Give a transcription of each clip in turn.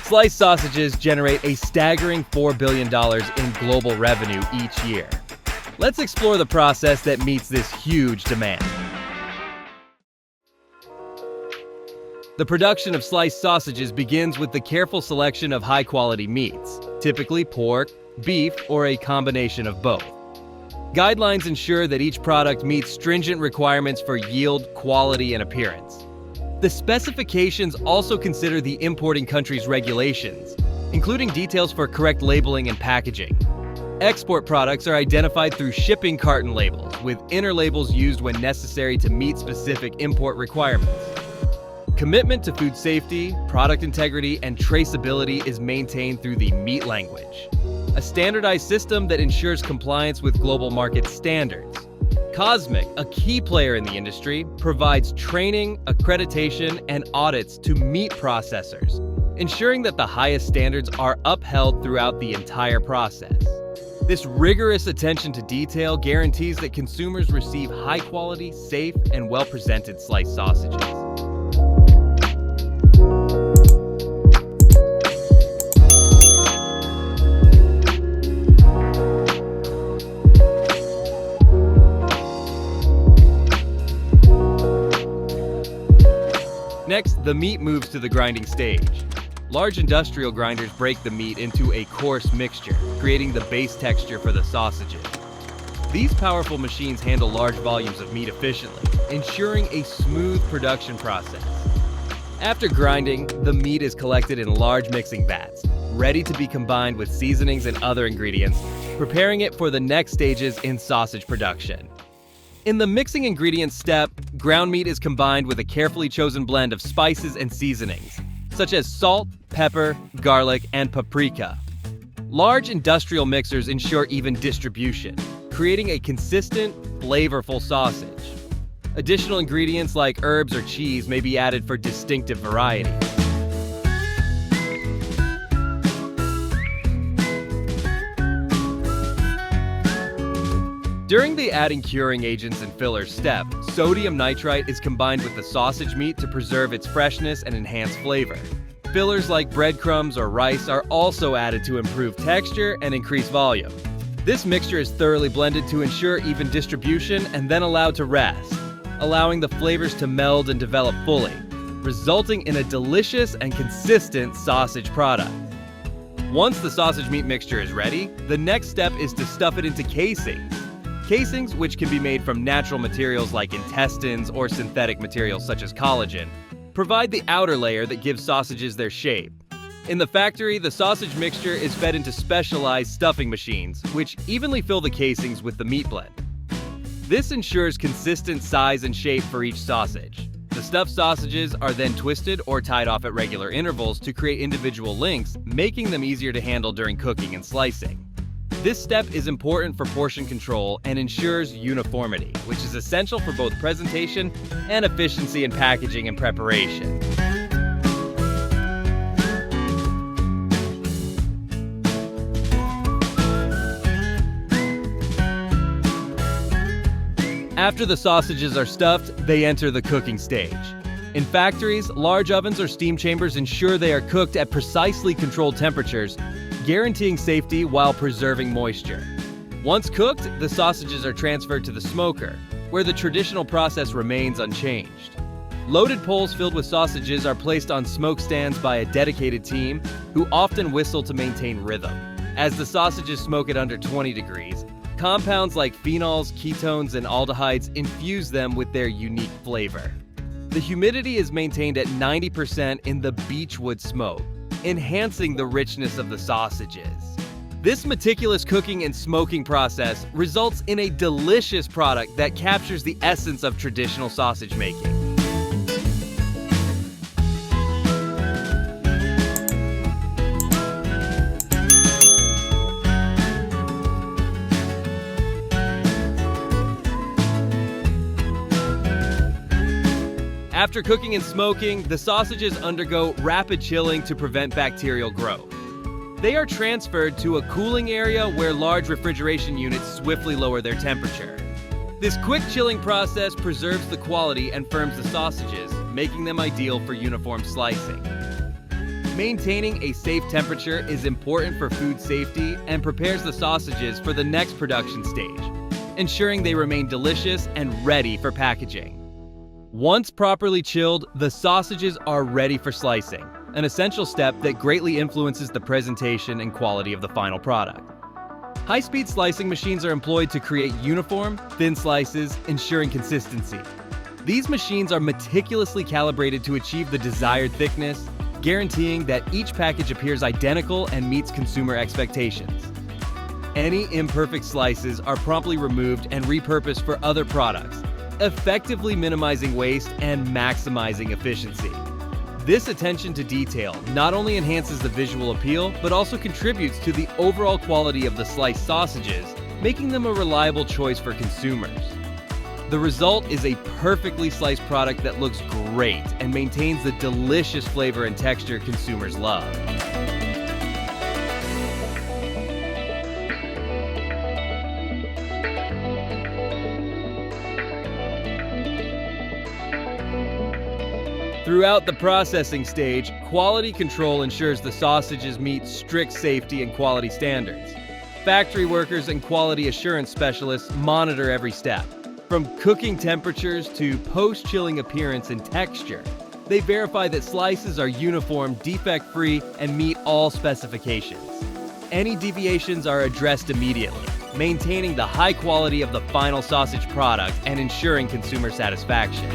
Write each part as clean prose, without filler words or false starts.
Sliced sausages generate a staggering $4 billion in global revenue each year. Let's explore the process that meets this huge demand. The production of sliced sausages begins with the careful selection of high-quality meats, typically pork, beef, or a combination of both. Guidelines ensure that each product meets stringent requirements for yield, quality, and appearance. The specifications also consider the importing country's regulations, including details for correct labeling and packaging. Export products are identified through shipping carton labels, with inner labels used when necessary to meet specific import requirements. Commitment to food safety, product integrity, and traceability is maintained through the meat language, a standardized system that ensures compliance with global market standards. Cosmic, a key player in the industry, provides training, accreditation, and audits to meat processors, ensuring that the highest standards are upheld throughout the entire process. This rigorous attention to detail guarantees that consumers receive high-quality, safe, and well-presented sliced sausages. Next, the meat moves to the grinding stage. Large industrial grinders break the meat into a coarse mixture, creating the base texture for the sausages. These powerful machines handle large volumes of meat efficiently, ensuring a smooth production process. After grinding, the meat is collected in large mixing vats, ready to be combined with seasonings and other ingredients, preparing it for the next stages in sausage production. In the mixing ingredients step, ground meat is combined with a carefully chosen blend of spices and seasonings, such as salt, pepper, garlic, and paprika. Large industrial mixers ensure even distribution, creating a consistent, flavorful sausage. Additional ingredients like herbs or cheese may be added for distinctive variety. During the adding curing agents and fillers step, sodium nitrite is combined with the sausage meat to preserve its freshness and enhance flavor. Fillers like breadcrumbs or rice are also added to improve texture and increase volume. This mixture is thoroughly blended to ensure even distribution and then allowed to rest, allowing the flavors to meld and develop fully, resulting in a delicious and consistent sausage product. Once the sausage meat mixture is ready, the next step is to stuff it into casings. Casings, which can be made from natural materials like intestines or synthetic materials such as collagen, provide the outer layer that gives sausages their shape. In the factory, the sausage mixture is fed into specialized stuffing machines, which evenly fill the casings with the meat blend. This ensures consistent size and shape for each sausage. The stuffed sausages are then twisted or tied off at regular intervals to create individual links, making them easier to handle during cooking and slicing. This step is important for portion control and ensures uniformity, which is essential for both presentation and efficiency in packaging and preparation. After the sausages are stuffed, they enter the cooking stage. In factories, large ovens or steam chambers ensure they are cooked at precisely controlled temperatures, guaranteeing safety while preserving moisture. Once cooked, the sausages are transferred to the smoker, where the traditional process remains unchanged. Loaded poles filled with sausages are placed on smoke stands by a dedicated team who often whistle to maintain rhythm. As the sausages smoke at under 20 degrees, compounds like phenols, ketones, and aldehydes infuse them with their unique flavor. The humidity is maintained at 90% in the beechwood smoke, enhancing the richness of the sausages. This meticulous cooking and smoking process results in a delicious product that captures the essence of traditional sausage making. After cooking and smoking, the sausages undergo rapid chilling to prevent bacterial growth. They are transferred to a cooling area where large refrigeration units swiftly lower their temperature. This quick chilling process preserves the quality and firms the sausages, making them ideal for uniform slicing. Maintaining a safe temperature is important for food safety and prepares the sausages for the next production stage, ensuring they remain delicious and ready for packaging. Once properly chilled, the sausages are ready for slicing, an essential step that greatly influences the presentation and quality of the final product. High-speed slicing machines are employed to create uniform, thin slices, ensuring consistency. These machines are meticulously calibrated to achieve the desired thickness, guaranteeing that each package appears identical and meets consumer expectations. Any imperfect slices are promptly removed and repurposed for other products, effectively minimizing waste and maximizing efficiency. This attention to detail not only enhances the visual appeal, but also contributes to the overall quality of the sliced sausages, making them a reliable choice for consumers. The result is a perfectly sliced product that looks great and maintains the delicious flavor and texture consumers love. Throughout the processing stage, quality control ensures the sausages meet strict safety and quality standards. Factory workers and quality assurance specialists monitor every step. From cooking temperatures to post-chilling appearance and texture, they verify that slices are uniform, defect-free, and meet all specifications. Any deviations are addressed immediately, maintaining the high quality of the final sausage product and ensuring consumer satisfaction.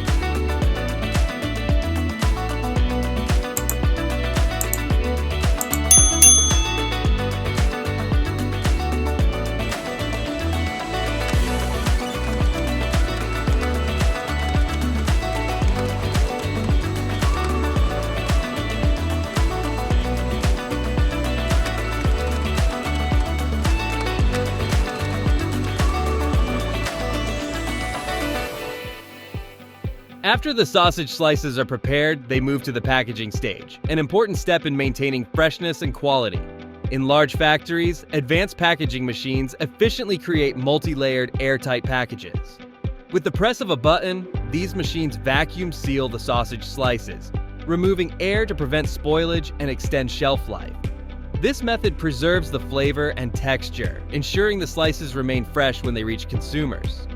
After the sausage slices are prepared, they move to the packaging stage, an important step in maintaining freshness and quality. In large factories, advanced packaging machines efficiently create multi-layered, airtight packages. With the press of a button, these machines vacuum seal the sausage slices, removing air to prevent spoilage and extend shelf life. This method preserves the flavor and texture, ensuring the slices remain fresh when they reach consumers.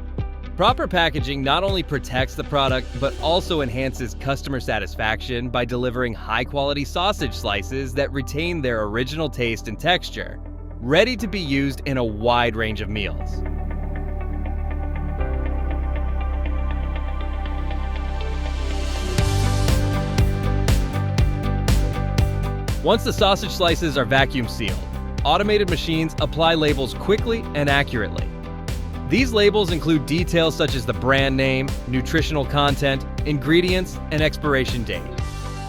Proper packaging not only protects the product, but also enhances customer satisfaction by delivering high-quality sausage slices that retain their original taste and texture, ready to be used in a wide range of meals. Once the sausage slices are vacuum sealed, automated machines apply labels quickly and accurately. These labels include details such as the brand name, nutritional content, ingredients, and expiration date.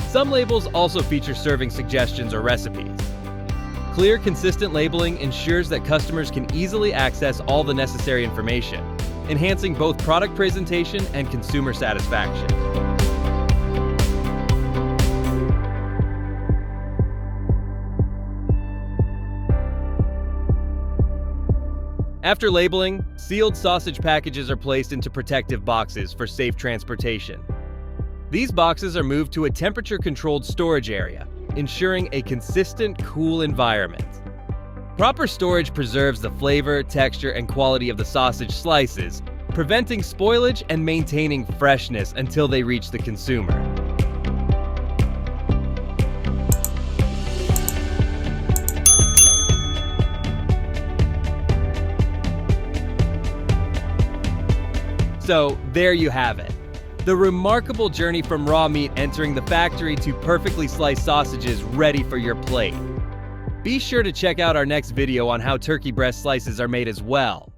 Some labels also feature serving suggestions or recipes. Clear, consistent labeling ensures that customers can easily access all the necessary information, enhancing both product presentation and consumer satisfaction. After labeling, sealed sausage packages are placed into protective boxes for safe transportation. These boxes are moved to a temperature-controlled storage area, ensuring a consistent, cool environment. Proper storage preserves the flavor, texture, and quality of the sausage slices, preventing spoilage and maintaining freshness until they reach the consumer. So, there you have it. The remarkable journey from raw meat entering the factory to perfectly sliced sausages ready for your plate. Be sure to check out our next video on how turkey breast slices are made as well.